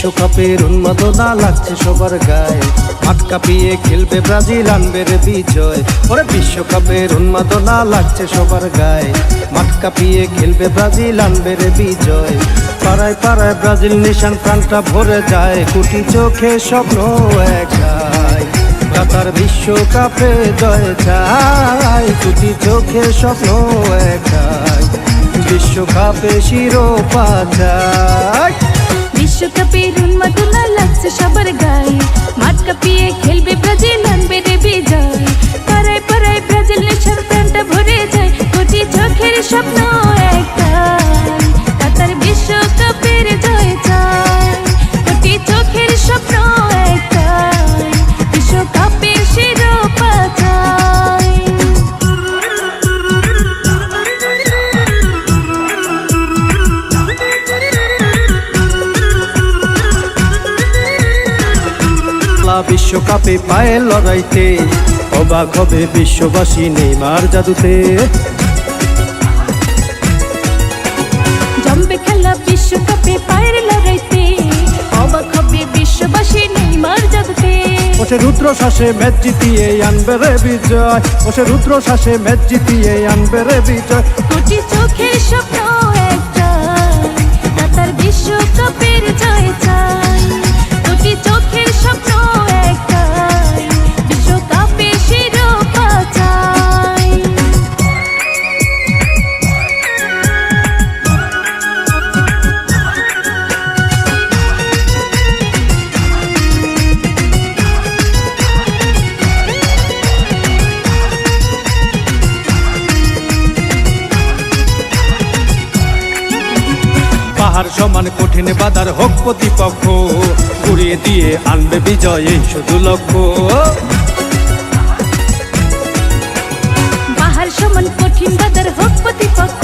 বিশ্বকাপের উন্মাদনা লাগছে সবার গায়ে, মাঠ কাঁপিয়ে খেলবে ব্রাজিল, আনবে রে বিজয়। ওরে বিশ্বকাপের উন্মাদনা লাগছে সবার গায়ে, মাঠ কাঁপিয়ে খেলবে ব্রাজিল, আনবে রে বিজয়। পাড়ায় পাড়ায় ব্রাজিল নিশান, প্রাণটা ভরে যায়, কোটি চোখে স্বপ্ন একাই, কাতার বিশ্বকাপে জয় চাই, কোটি চোখে স্বপ্ন একাই, বিশ্বকাপে শিরোপা চাই। বিশ্বকাপের উন্মাদনা লাগছে সবার গায়ে, মাঠ কাঁপিয়ে খেলবে ব্রাজিল, আনবে রে বিজয়। পাড়ায় পাড়ায় ব্রাজিল নেশার প্রাণটা ভরে যায়, কোটি চোখের স্বপ্ন একটাই, কাতার বিশ্বকাপের জয় চাই, কোটি চোখের স্বপ্ন একটাই, বিশ্বকাপের শিরোপা চাই। বিশ্বকাপে পায়ের লড়াইতে অবাক হবে বিশ্ববাসী নেইমার জাদুতে। জমবে খেলা বিশ্বকাপে পায়ের লড়াইতে, অবাক হবে বিশ্ববাসী নেইমার জাদুতে। ওসে রুদ্র শ্বাসে ম্যাচ জিতিয়ে আনবে রে বিজয়, ওসে রুদ্র শ্বাসে ম্যাচ জিতিয়ে আনবে রে বিজয়। কোটি চোখের স্বপ্ন একটাই, কাতার বিশ্বকাপের জয় চাই, কোটি চোখের স্বপ্ন একটাই, বিশ্বকাপের শিরোপা চাই। পাহাড় সমান কঠিন বাধার হোক প্রতিপক্ষ, ঘুরিয়ে দিয়ে আনবে বিজয়, এই শুধু লক্ষ্য। পাহাড় সমান কঠিন বাধার হোক প্রতিপক্ষ,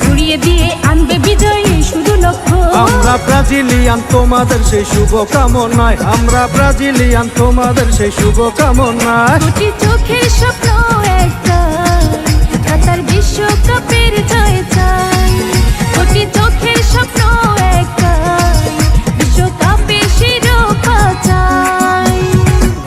ঘুরিয়ে দিয়ে আনবে বিজয়, এই শুধু লক্ষ্য। আমরা ব্রাজিলিয়ান তোমাদের সেই শুভ কামনায়, আমরা ব্রাজিলিয়ান তোমাদের সেই শুভ কামনায়। কোটি চোখের স্বপ্ন একটাই, কাতার বিশ্বকাপের জয় চাই, কোটি চোখের স্বপ্ন একটাই, বিশ্বকাপের শিরোপা চাই।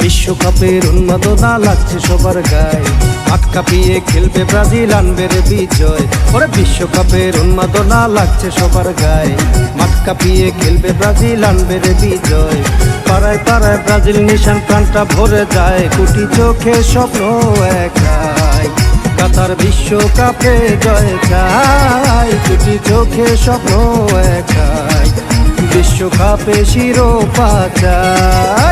বিশ্বকাপের উন্মাদনা লাগছে সবার গায়ে, মাঠ কাঁপিয়ে খেলবে ব্রাজিল, আনবে রে বিজয়। ওরে বিশ্বকাপের উন্মাদনা লাগছে সবার গায়ে, মাঠ কাঁপিয়ে খেলবে ব্রাজিল, আনবে রে বিজয়। পাড়ায় পাড়ায় ব্রাজিল নিশান, প্রাণটা ভরে যায়, কোটি চোখে স্বপ্ন একাই, কাতার বিশ্বকাপে জয় চাই, কোটি চোখে স্বপ্ন একাই, বিশ্বকাপে শিরোপা চাই।